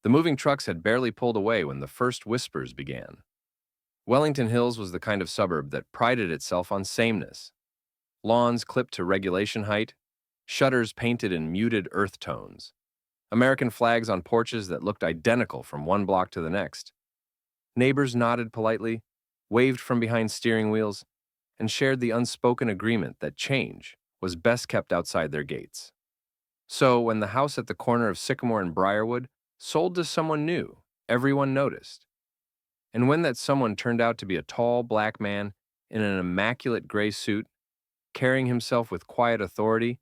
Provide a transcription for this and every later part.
The moving trucks had barely pulled away when the first whispers began. Wellington Hills was the kind of suburb that prided itself on sameness. Lawns clipped to regulation height, shutters painted in muted earth tones, American flags on porches that looked identical from one block to the next. Neighbors nodded politely, waved from behind steering wheels, and shared the unspoken agreement that change was best kept outside their gates. So, when the house at the corner of Sycamore and Briarwood sold to someone new, everyone noticed. And when that someone turned out to be a tall black man in an immaculate gray suit, carrying himself with quiet authority,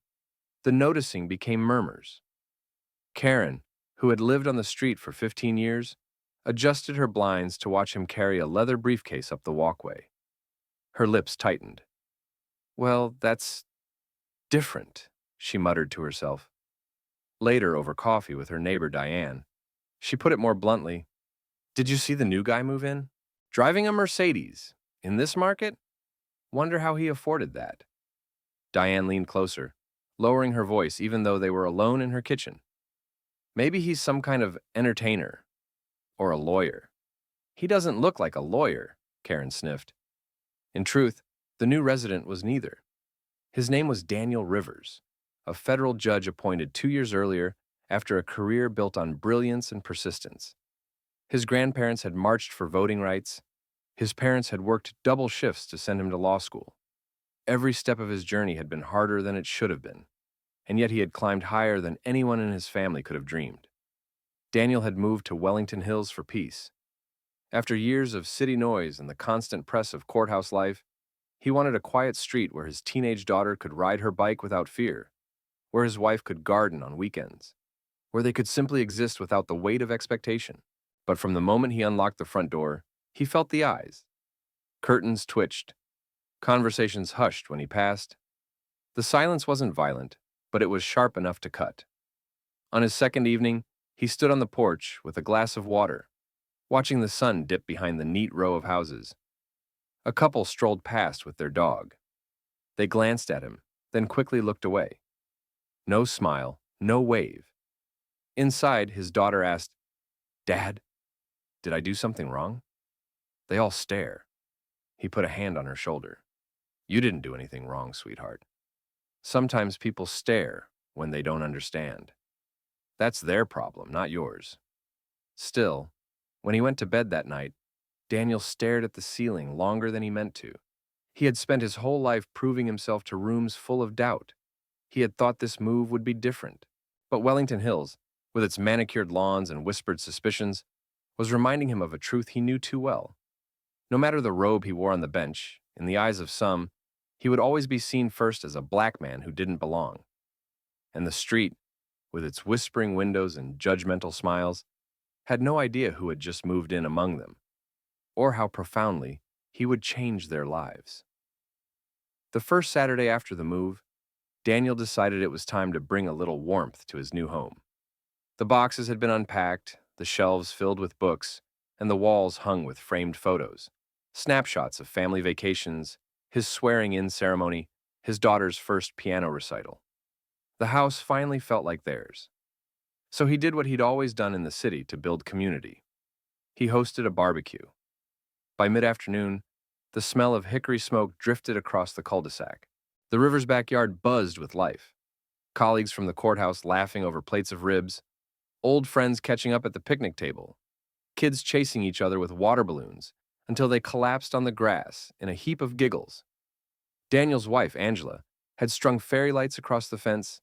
the noticing became murmurs. Karen, who had lived on the street for 15 years, adjusted her blinds to watch him carry a leather briefcase up the walkway. Her lips tightened. "Well, that's different," she muttered to herself. Later, over coffee with her neighbor Diane, she put it more bluntly. "Did you see the new guy move in? Driving a Mercedes. In this market? Wonder how he afforded that." Diane leaned closer, lowering her voice even though they were alone in her kitchen. "Maybe he's some kind of entertainer. Or a lawyer." "He doesn't look like a lawyer," Karen sniffed. In truth, the new resident was neither. His name was Daniel Rivers, a federal judge appointed 2 years earlier after a career built on brilliance and persistence. His grandparents had marched for voting rights. His parents had worked double shifts to send him to law school. Every step of his journey had been harder than it should have been, and yet he had climbed higher than anyone in his family could have dreamed. Daniel had moved to Wellington Hills for peace. After years of city noise and the constant press of courthouse life, he wanted a quiet street where his teenage daughter could ride her bike without fear, where his wife could garden on weekends, where they could simply exist without the weight of expectation. But from the moment he unlocked the front door, he felt the eyes. Curtains twitched. Conversations hushed when he passed. The silence wasn't violent, but it was sharp enough to cut. On his second evening, he stood on the porch with a glass of water, watching the sun dip behind the neat row of houses. A couple strolled past with their dog. They glanced at him, then quickly looked away. No smile, no wave. Inside, his daughter asked, "Dad, did I do something wrong?" They all stare. He put a hand on her shoulder. "You didn't do anything wrong, sweetheart. Sometimes people stare when they don't understand. That's their problem, not yours." Still, when he went to bed that night, Daniel stared at the ceiling longer than he meant to. He had spent his whole life proving himself to rooms full of doubt. He had thought this move would be different. But Wellington Hills, with its manicured lawns and whispered suspicions, was reminding him of a truth he knew too well. No matter the robe he wore on the bench, in the eyes of some, he would always be seen first as a black man who didn't belong. And the street, with its whispering windows and judgmental smiles, had no idea who had just moved in among them, or how profoundly he would change their lives. The first Saturday after the move, Daniel decided it was time to bring a little warmth to his new home. The boxes had been unpacked, the shelves filled with books, and the walls hung with framed photos, snapshots of family vacations, his swearing-in ceremony, his daughter's first piano recital. The house finally felt like theirs. So he did what he'd always done in the city to build community. He hosted a barbecue. By mid-afternoon, the smell of hickory smoke drifted across the cul-de-sac. The river's backyard buzzed with life. Colleagues from the courthouse laughing over plates of ribs, old friends catching up at the picnic table, kids chasing each other with water balloons until they collapsed on the grass in a heap of giggles. Daniel's wife, Angela, had strung fairy lights across the fence,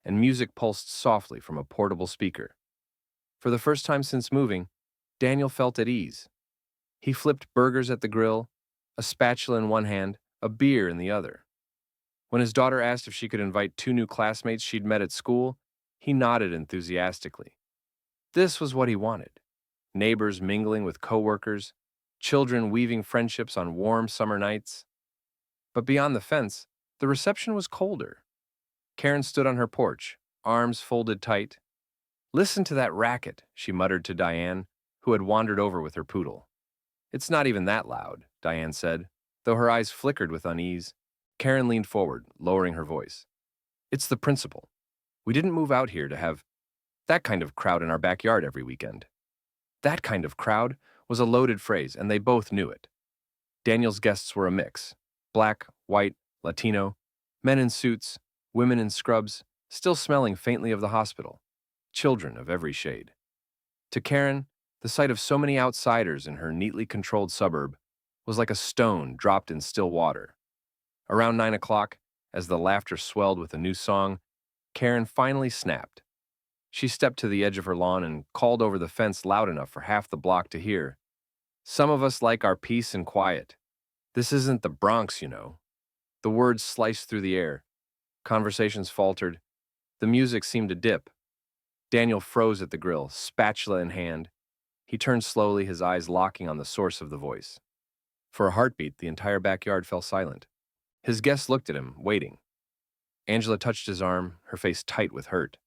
and music pulsed softly from a portable speaker. For the first time since moving, Daniel felt at ease. He flipped burgers at the grill, a spatula in one hand, a beer in the other. When his daughter asked if she could invite 2 new classmates she'd met at school, he nodded enthusiastically. This was what he wanted. Neighbors mingling with coworkers, children weaving friendships on warm summer nights. But beyond the fence, the reception was colder. Karen stood on her porch, arms folded tight. "Listen to that racket," she muttered to Diane, who had wandered over with her poodle. "It's not even that loud," Diane said, though her eyes flickered with unease. Karen leaned forward, lowering her voice. "It's the principle. We didn't move out here to have..." That kind of crowd in our backyard every weekend. That kind of crowd was a loaded phrase, and they both knew it. Daniel's guests were a mix: black, white, Latino, men in suits, women in scrubs, still smelling faintly of the hospital, children of every shade. To Karen, the sight of so many outsiders in her neatly controlled suburb was like a stone dropped in still water. Around 9 o'clock, as the laughter swelled with a new song, Karen finally snapped. She stepped to the edge of her lawn and called over the fence loud enough for half the block to hear. "Some of us like our peace and quiet. This isn't the Bronx, you know." The words sliced through the air. Conversations faltered. The music seemed to dip. Daniel froze at the grill, spatula in hand. He turned slowly, his eyes locking on the source of the voice. For a heartbeat, the entire backyard fell silent. His guests looked at him, waiting. Angela touched his arm, her face tight with hurt.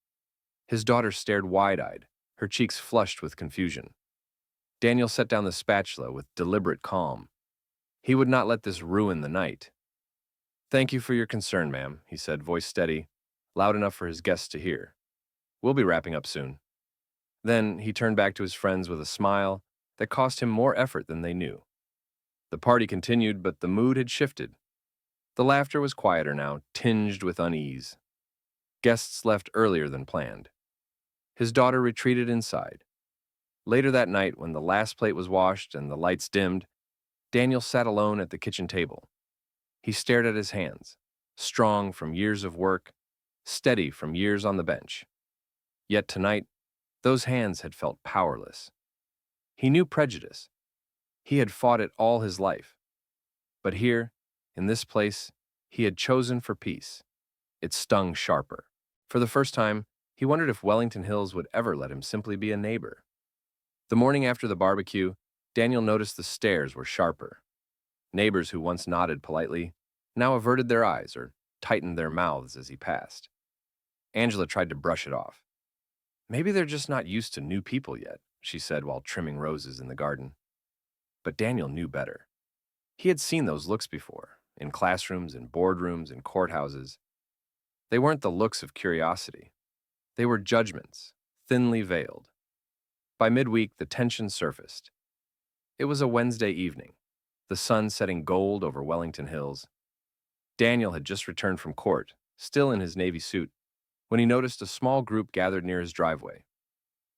His daughter stared wide-eyed, her cheeks flushed with confusion. Daniel set down the spatula with deliberate calm. He would not let this ruin the night. "Thank you for your concern, ma'am," he said, voice steady, loud enough for his guests to hear. "We'll be wrapping up soon." Then he turned back to his friends with a smile that cost him more effort than they knew. The party continued, but the mood had shifted. The laughter was quieter now, tinged with unease. Guests left earlier than planned. His daughter retreated inside. Later that night, when the last plate was washed and the lights dimmed, Daniel sat alone at the kitchen table. He stared at his hands, strong from years of work, steady from years on the bench. Yet tonight, those hands had felt powerless. He knew prejudice. He had fought it all his life. But here, in this place, he had chosen for peace. It stung sharper. For the first time, he wondered if Wellington Hills would ever let him simply be a neighbor. The morning after the barbecue, Daniel noticed the stares were sharper. Neighbors who once nodded politely now averted their eyes or tightened their mouths as he passed. Angela tried to brush it off. "Maybe they're just not used to new people yet," she said while trimming roses in the garden. But Daniel knew better. He had seen those looks before, in classrooms, in boardrooms, in courthouses. They weren't the looks of curiosity. They were judgments, thinly veiled. By midweek, the tension surfaced. It was a Wednesday evening, the sun setting gold over Wellington Hills. Daniel had just returned from court, still in his navy suit, when he noticed a small group gathered near his driveway.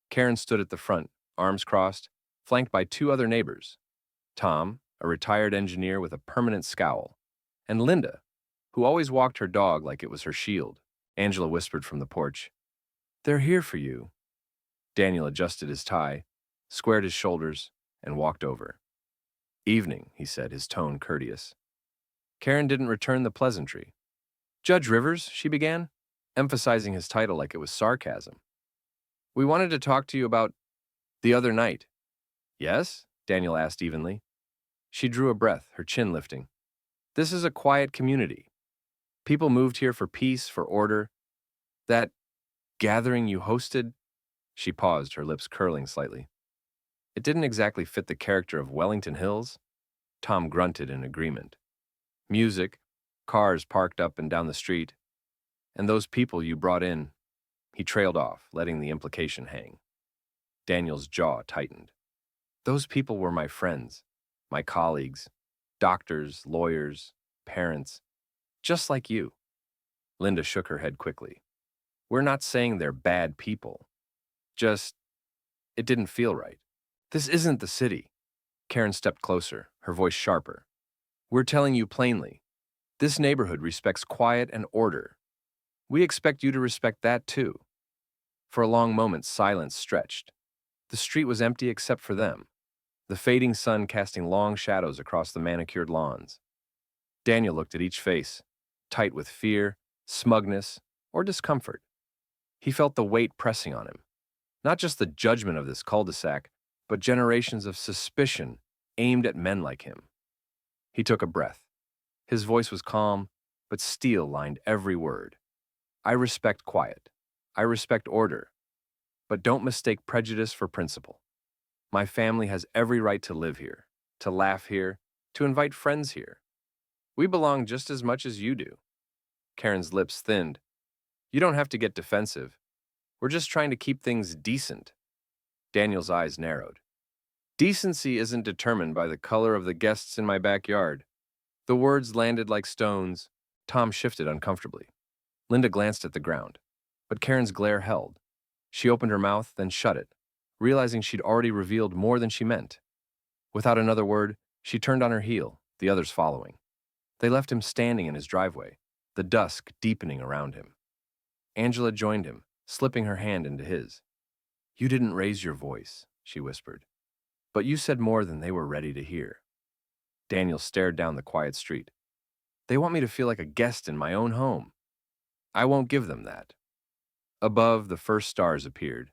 Karen stood at the front, arms crossed, flanked by two other neighbors: Tom, a retired engineer with a permanent scowl, and Linda, who always walked her dog like it was her shield. Angela whispered from the porch, "They're here for you." Daniel adjusted his tie, squared his shoulders, and walked over. "Evening," he said, his tone courteous. Karen didn't return the pleasantry. "Judge Rivers," she began, emphasizing his title like it was sarcasm. "We wanted to talk to you about the other night." "Yes?" Daniel asked evenly. She drew a breath, her chin lifting. "This is a quiet community. People moved here for peace, for order. That gathering you hosted—" She paused, her lips curling slightly. "It didn't exactly fit the character of Wellington Hills." Tom grunted in agreement. "Music, cars parked up and down the street, and those people you brought in." He trailed off, letting the implication hang. Daniel's jaw tightened. "Those people were my friends, my colleagues, doctors, lawyers, parents, just like you." Linda shook her head quickly. "We're not saying they're bad people. Just, it didn't feel right. This isn't the city." Karen stepped closer, her voice sharper. "We're telling you plainly, this neighborhood respects quiet and order. We expect you to respect that too." For a long moment, silence stretched. The street was empty except for them, the fading sun casting long shadows across the manicured lawns. Daniel looked at each face, tight with fear, smugness, or discomfort. He felt the weight pressing on him. Not just the judgment of this cul-de-sac, but generations of suspicion aimed at men like him. He took a breath. His voice was calm, but steel lined every word. "I respect quiet. I respect order. But don't mistake prejudice for principle. My family has every right to live here, to laugh here, to invite friends here. We belong just as much as you do." Karen's lips thinned. "You don't have to get defensive. We're just trying to keep things decent. Daniel's eyes narrowed. Decency isn't determined by the color of the guests in my backyard. The words landed like stones. Tom shifted uncomfortably. Linda glanced at the ground, but Karen's glare held. She opened her mouth, then shut it, realizing she'd already revealed more than she meant. Without another word, she turned on her heel, the others following. They left him standing in his driveway, the dusk deepening around him. Angela joined him, slipping her hand into his. "You didn't raise your voice," she whispered, "but you said more than they were ready to hear." Daniel stared down the quiet street. "They want me to feel like a guest in my own home. I won't give them that." Above, the first stars appeared.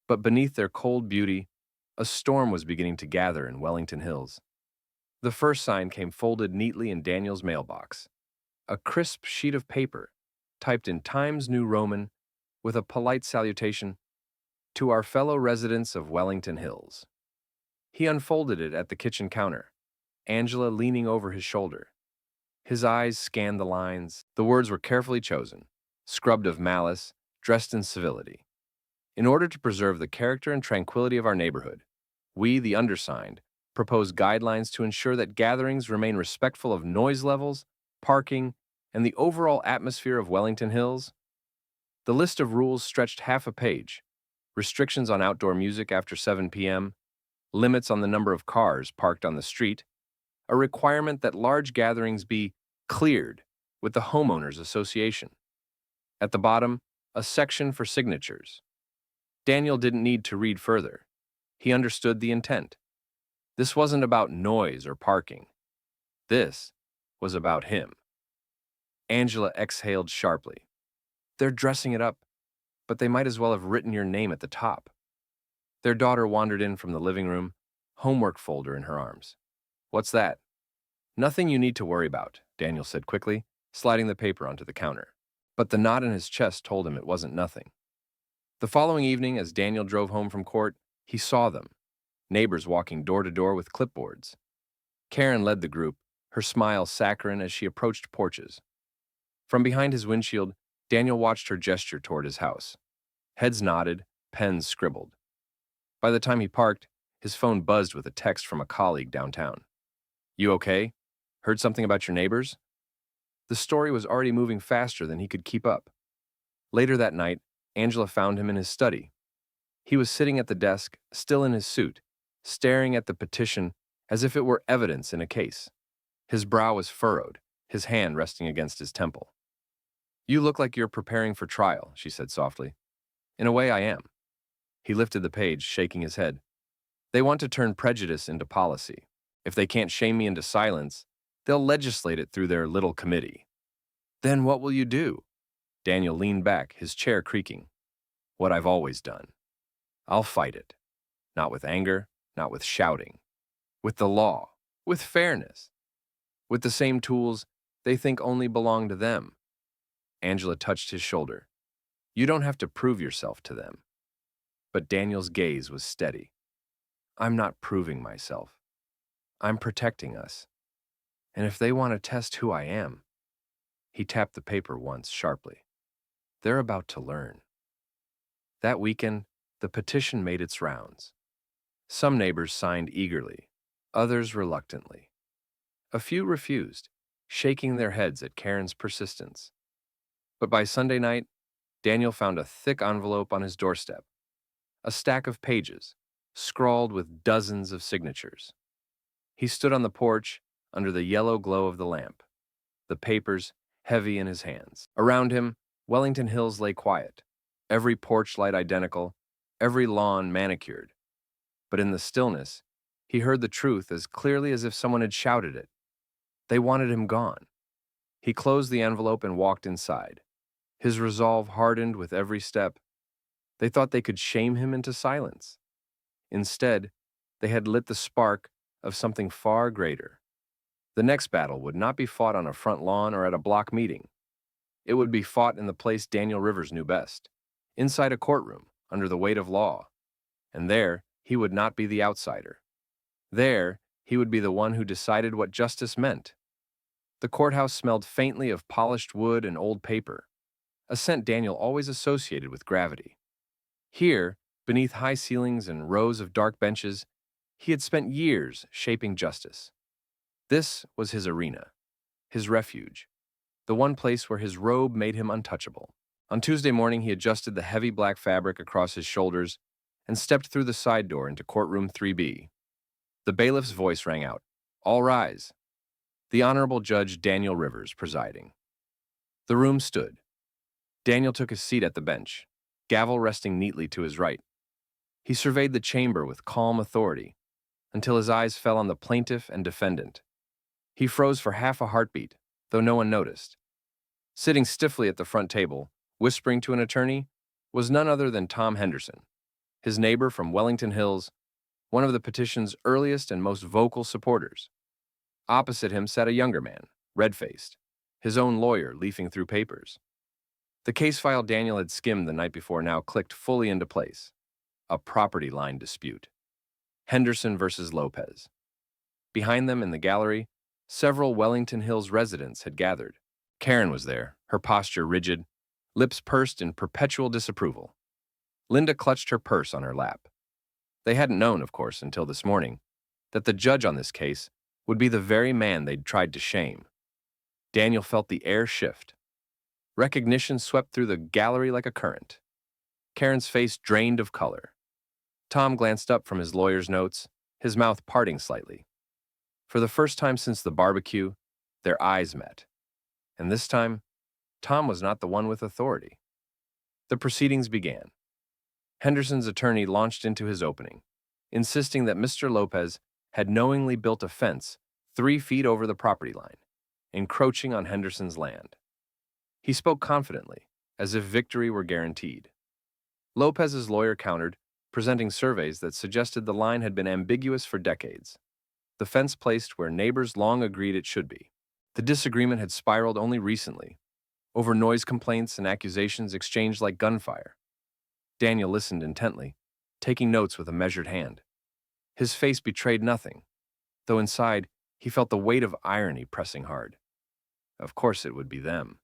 But beneath their cold beauty, a storm was beginning to gather in Wellington Hills. The first sign came folded neatly in Daniel's mailbox. A crisp sheet of paper, typed in Times New Roman, with a polite salutation, "To our fellow residents of Wellington Hills." He unfolded it at the kitchen counter, Angela leaning over his shoulder. His eyes scanned the lines. The words were carefully chosen, scrubbed of malice, dressed in civility. "In order to preserve the character and tranquility of our neighborhood, we, the undersigned, propose guidelines to ensure that gatherings remain respectful of noise levels, parking, and the overall atmosphere of Wellington Hills." The list of rules stretched half a page. Restrictions on outdoor music after 7 p.m., limits on the number of cars parked on the street, a requirement that large gatherings be cleared with the homeowners association. At the bottom, a section for signatures. Daniel didn't need to read further. He understood the intent. This wasn't about noise or parking. This was about him. Angela exhaled sharply. "They're dressing it up, but they might as well have written your name at the top." Their daughter wandered in from the living room, homework folder in her arms. "What's that?" "Nothing you need to worry about," Daniel said quickly, sliding the paper onto the counter. But the knot in his chest told him it wasn't nothing. The following evening, as Daniel drove home from court, he saw them, neighbors walking door to door with clipboards. Karen led the group, her smile saccharine as she approached porches. From behind his windshield, Daniel watched her gesture toward his house. Heads nodded, pens scribbled. By the time he parked, his phone buzzed with a text from a colleague downtown. "You okay? Heard something about your neighbors?" The story was already moving faster than he could keep up. Later that night, Angela found him in his study. He was sitting at the desk, still in his suit, staring at the petition as if it were evidence in a case. His brow was furrowed, his hand resting against his temple. "You look like you're preparing for trial," she said softly. "In a way, I am." He lifted the page, shaking his head. "They want to turn prejudice into policy. If they can't shame me into silence, they'll legislate it through their little committee." "Then what will you do?" Daniel leaned back, his chair creaking. "What I've always done. I'll fight it. Not with anger, not with shouting. With the law, with fairness. With the same tools they think only belong to them." Angela touched his shoulder. "You don't have to prove yourself to them." But Daniel's gaze was steady. "I'm not proving myself. I'm protecting us. And if they want to test who I am—" He tapped the paper once sharply. "They're about to learn." That weekend, the petition made its rounds. Some neighbors signed eagerly, others reluctantly. A few refused, shaking their heads at Karen's persistence. But by Sunday night, Daniel found a thick envelope on his doorstep, a stack of pages, scrawled with dozens of signatures. He stood on the porch under the yellow glow of the lamp, the papers heavy in his hands. Around him, Wellington Hills lay quiet, every porch light identical, every lawn manicured. But in the stillness, he heard the truth as clearly as if someone had shouted it. They wanted him gone. He closed the envelope and walked inside. His resolve hardened with every step. They thought they could shame him into silence. Instead, they had lit the spark of something far greater. The next battle would not be fought on a front lawn or at a block meeting. It would be fought in the place Daniel Rivers knew best, inside a courtroom, under the weight of law. And there, he would not be the outsider. There, he would be the one who decided what justice meant. The courthouse smelled faintly of polished wood and old paper, a scent Daniel always associated with gravity. Here, beneath high ceilings and rows of dark benches, he had spent years shaping justice. This was his arena, his refuge, the one place where his robe made him untouchable. On Tuesday morning, he adjusted the heavy black fabric across his shoulders and stepped through the side door into courtroom 3B. The bailiff's voice rang out, "All rise." The Honorable Judge Daniel Rivers presiding. The room stood. Daniel took his seat at the bench, gavel resting neatly to his right. He surveyed the chamber with calm authority until his eyes fell on the plaintiff and defendant. He froze for half a heartbeat, though no one noticed. Sitting stiffly at the front table, whispering to an attorney, was none other than Tom Henderson, his neighbor from Wellington Hills, one of the petition's earliest and most vocal supporters. Opposite him sat a younger man, red-faced, his own lawyer leafing through papers. The case file Daniel had skimmed the night before now clicked fully into place. A property line dispute. Henderson versus Lopez. Behind them in the gallery, several Wellington Hills residents had gathered. Karen was there, her posture rigid, lips pursed in perpetual disapproval. Linda clutched her purse on her lap. They hadn't known, of course, until this morning, that the judge on this case would be the very man they'd tried to shame. Daniel felt the air shift. Recognition swept through the gallery like a current. Karen's face drained of color. Tom glanced up from his lawyer's notes, his mouth parting slightly. For the first time since the barbecue, their eyes met. And this time, Tom was not the one with authority. The proceedings began. Henderson's attorney launched into his opening, insisting that Mr. Lopez had knowingly built a fence 3 feet over the property line, encroaching on Henderson's land. He spoke confidently, as if victory were guaranteed. Lopez's lawyer countered, presenting surveys that suggested the line had been ambiguous for decades. The fence placed where neighbors long agreed it should be. The disagreement had spiraled only recently, over noise complaints and accusations exchanged like gunfire. Daniel listened intently, taking notes with a measured hand. His face betrayed nothing, though inside he felt the weight of irony pressing hard. Of course it would be them.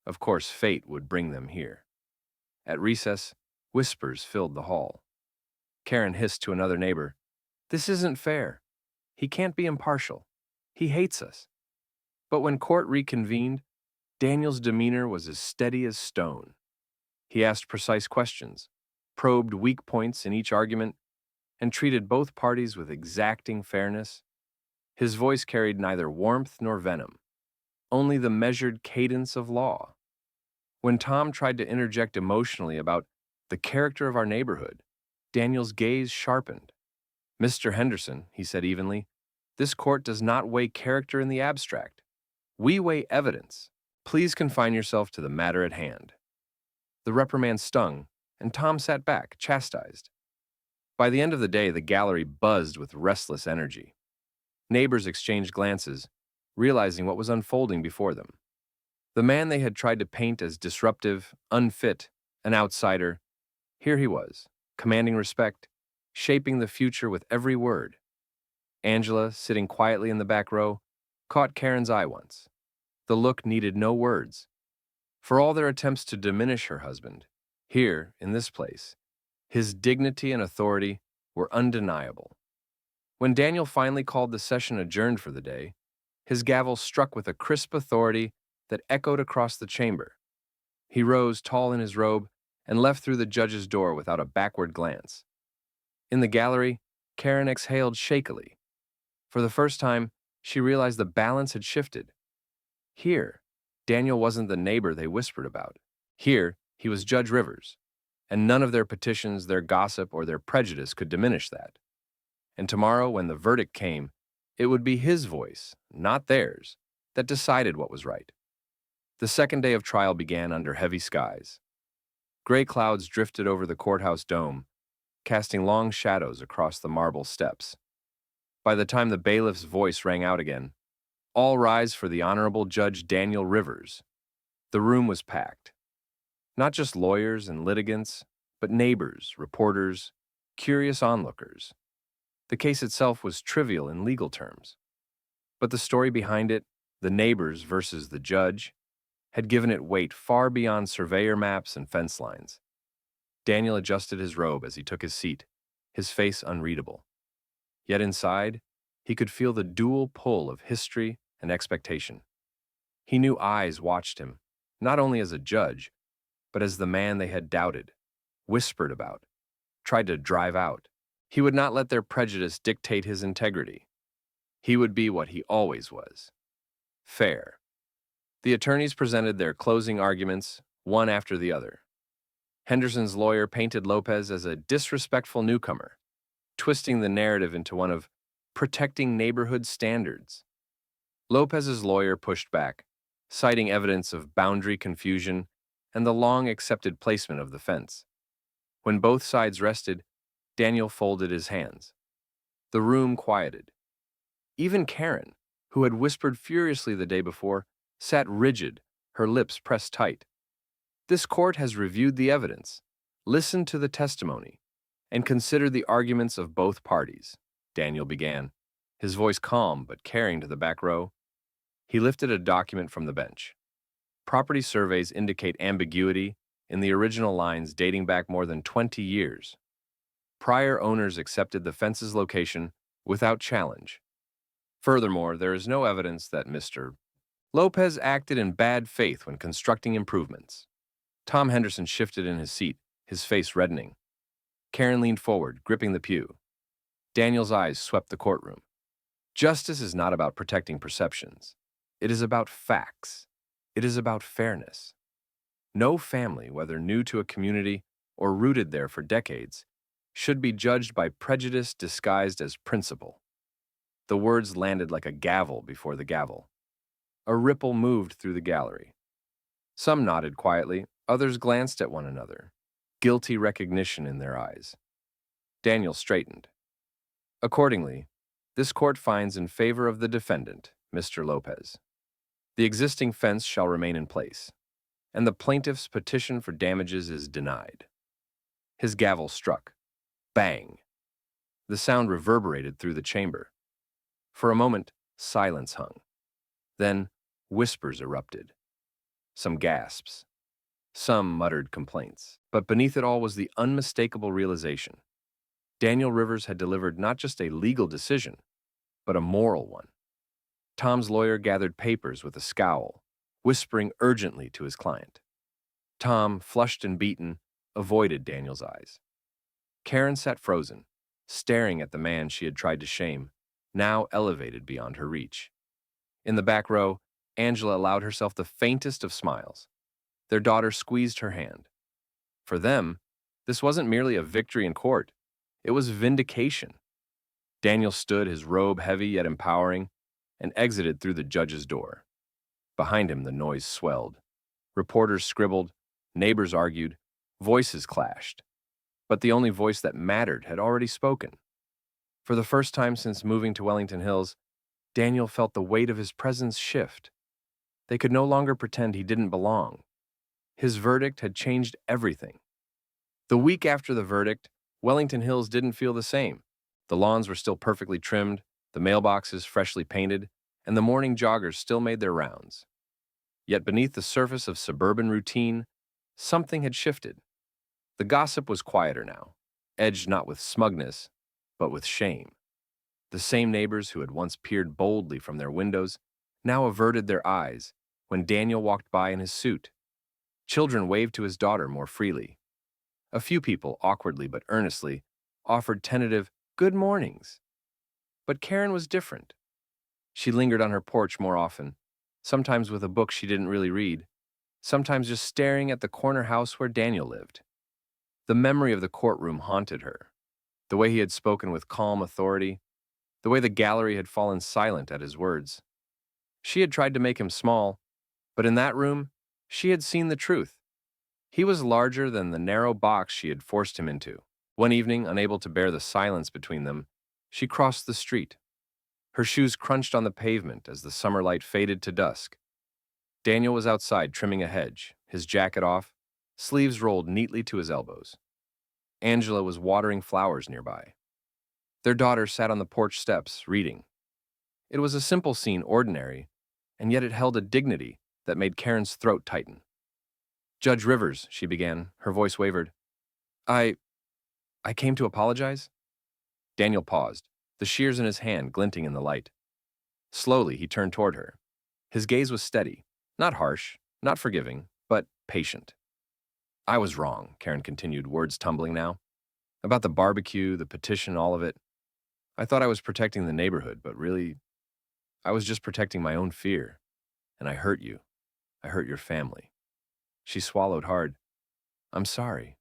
Of course fate would bring them here. At recess, whispers filled the hall. Karen hissed to another neighbor, "This isn't fair. He can't be impartial. He hates us." But when court reconvened, Daniel's demeanor was as steady as stone. He asked precise questions, probed weak points in each argument, and treated both parties with exacting fairness. His voice carried neither warmth nor venom, only the measured cadence of law. When Tom tried to interject emotionally about the character of our neighborhood, Daniel's gaze sharpened. "Mr. Henderson," he said evenly, "this court does not weigh character in the abstract. We weigh evidence. Please confine yourself to the matter at hand." The reprimand stung, and Tom sat back, chastised. By the end of the day, the gallery buzzed with restless energy. Neighbors exchanged glances, realizing what was unfolding before them. The man they had tried to paint as disruptive, unfit, an outsider, here he was, commanding respect, shaping the future with every word. Angela, sitting quietly in the back row, caught Karen's eye once. The look needed no words. For all their attempts to diminish her husband, here, in this place, his dignity and authority were undeniable. When Daniel finally called the session adjourned for the day, his gavel struck with a crisp authority that echoed across the chamber. He rose tall in his robe and left through the judge's door without a backward glance. In the gallery, Karen exhaled shakily. For the first time, she realized the balance had shifted. Here, Daniel wasn't the neighbor they whispered about. Here, he was Judge Rivers, and none of their petitions, their gossip, or their prejudice could diminish that. And tomorrow, when the verdict came, it would be his voice, not theirs, that decided what was right. The second day of trial began under heavy skies. Gray clouds drifted over the courthouse dome, casting long shadows across the marble steps. By the time the bailiff's voice rang out again, "All rise for the Honorable Judge Daniel Rivers," the room was packed. Not just lawyers and litigants, but neighbors, reporters, curious onlookers. The case itself was trivial in legal terms, but the story behind it, the neighbors versus the judge, had given it weight far beyond surveyor maps and fence lines. Daniel adjusted his robe as he took his seat, his face unreadable. Yet inside, he could feel the dual pull of history and expectation. He knew eyes watched him, not only as a judge, but as the man they had doubted, whispered about, tried to drive out. He would not let their prejudice dictate his integrity. He would be what he always was: fair. The attorneys presented their closing arguments, one after the other. Henderson's lawyer painted Lopez as a disrespectful newcomer, twisting the narrative into one of protecting neighborhood standards. Lopez's lawyer pushed back, citing evidence of boundary confusion and the long-accepted placement of the fence. When both sides rested, Daniel folded his hands. The room quieted. Even Karen, who had whispered furiously the day before, sat rigid, her lips pressed tight. This court has reviewed the evidence, listened to the testimony, and considered the arguments of both parties, Daniel began, his voice calm but carrying to the back row. He lifted a document from the bench. Property surveys indicate ambiguity in the original lines dating back more than 20 years. Prior owners accepted the fence's location without challenge. Furthermore, there is no evidence that Mr. Lopez acted in bad faith when constructing improvements. Tom Henderson shifted in his seat, his face reddening. Karen leaned forward, gripping the pew. Daniel's eyes swept the courtroom. Justice is not about protecting perceptions. It is about facts. It is about fairness. No family, whether new to a community or rooted there for decades, should be judged by prejudice disguised as principle. The words landed like a gavel before the gavel. A ripple moved through the gallery. Some nodded quietly, others glanced at one another, guilty recognition in their eyes. Daniel straightened. Accordingly, this court finds in favor of the defendant, Mr. Lopez. The existing fence shall remain in place, and the plaintiff's petition for damages is denied. His gavel struck. Bang! The sound reverberated through the chamber. For a moment, silence hung. Then, whispers erupted. Some gasps. Some muttered complaints. But beneath it all was the unmistakable realization. Daniel Rivers had delivered not just a legal decision, but a moral one. Tom's lawyer gathered papers with a scowl, whispering urgently to his client. Tom, flushed and beaten, avoided Daniel's eyes. Karen sat frozen, staring at the man she had tried to shame, now elevated beyond her reach. In the back row, Angela allowed herself the faintest of smiles. Their daughter squeezed her hand. For them, this wasn't merely a victory in court. It was vindication. Daniel stood, his robe heavy yet empowering, and exited through the judge's door. Behind him, the noise swelled. Reporters scribbled, neighbors argued, voices clashed. But the only voice that mattered had already spoken. For the first time since moving to Wellington Hills, Daniel felt the weight of his presence shift. They could no longer pretend he didn't belong. His verdict had changed everything. The week after the verdict, Wellington Hills didn't feel the same. The lawns were still perfectly trimmed, the mailboxes freshly painted, and the morning joggers still made their rounds. Yet beneath the surface of suburban routine, something had shifted. The gossip was quieter now, edged not with smugness, but with shame. The same neighbors who had once peered boldly from their windows now averted their eyes when Daniel walked by in his suit. Children waved to his daughter more freely. A few people, awkwardly but earnestly, offered tentative good mornings. But Karen was different. She lingered on her porch more often, sometimes with a book she didn't really read, sometimes just staring at the corner house where Daniel lived. The memory of the courtroom haunted her, the way he had spoken with calm authority, the way the gallery had fallen silent at his words. She had tried to make him small, but in that room, she had seen the truth. He was larger than the narrow box she had forced him into. One evening, unable to bear the silence between them, she crossed the street. Her shoes crunched on the pavement as the summer light faded to dusk. Daniel was outside trimming a hedge, his jacket off, sleeves rolled neatly to his elbows. Angela was watering flowers nearby. Their daughter sat on the porch steps, reading. It was a simple scene, ordinary, and yet it held a dignity that made Karen's throat tighten. "Judge Rivers," she began, her voice wavered. I I came to apologize? Daniel paused, the shears in his hand glinting in the light. Slowly, he turned toward her. His gaze was steady, not harsh, not forgiving, but patient. I was wrong, Karen continued, words tumbling now. About the barbecue, the petition, all of it. I thought I was protecting the neighborhood, but really, I was just protecting my own fear. And I hurt you. I hurt your family. She swallowed hard. I'm sorry.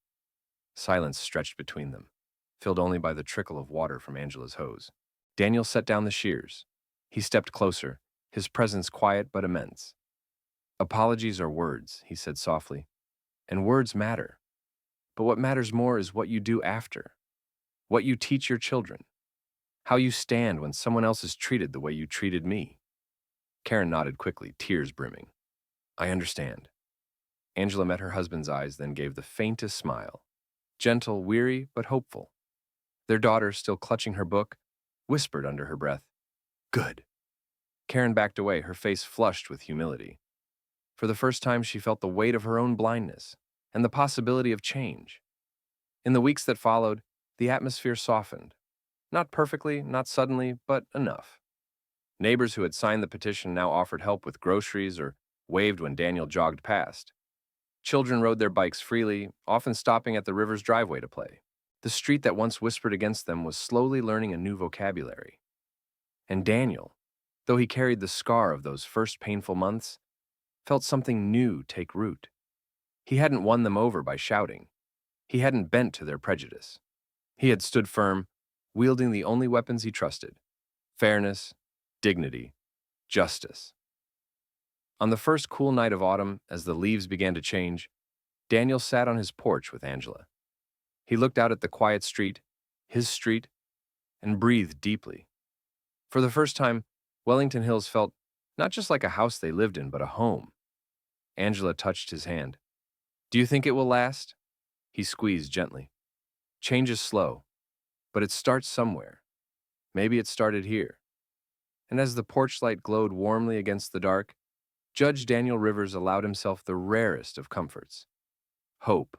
Silence stretched between them, filled only by the trickle of water from Angela's hose. Daniel set down the shears. He stepped closer, his presence quiet but immense. Apologies are words, he said softly, and words matter. But what matters more is what you do after, what you teach your children, how you stand when someone else is treated the way you treated me. Karen nodded quickly, tears brimming. I understand. Angela met her husband's eyes, then gave the faintest smile. Gentle, weary, but hopeful. Their daughter, still clutching her book, whispered under her breath, Good. Karen backed away, her face flushed with humility. For the first time, she felt the weight of her own blindness and the possibility of change. In the weeks that followed, the atmosphere softened. Not perfectly, not suddenly, but enough. Neighbors who had signed the petition now offered help with groceries or waved when Daniel jogged past. Children rode their bikes freely, often stopping at the river's driveway to play. The street that once whispered against them was slowly learning a new vocabulary. And Daniel, though he carried the scar of those first painful months, felt something new take root. He hadn't won them over by shouting. He hadn't bent to their prejudice. He had stood firm, wielding the only weapons he trusted: fairness, dignity, justice. On the first cool night of autumn, as the leaves began to change, Daniel sat on his porch with Angela. He looked out at the quiet street, his street, and breathed deeply. For the first time, Wellington Hills felt not just like a house they lived in, but a home. Angela touched his hand. Do you think it will last? He squeezed gently. Change is slow, but it starts somewhere. Maybe it started here. And as the porch light glowed warmly against the dark, Judge Daniel Rivers allowed himself the rarest of comforts: hope.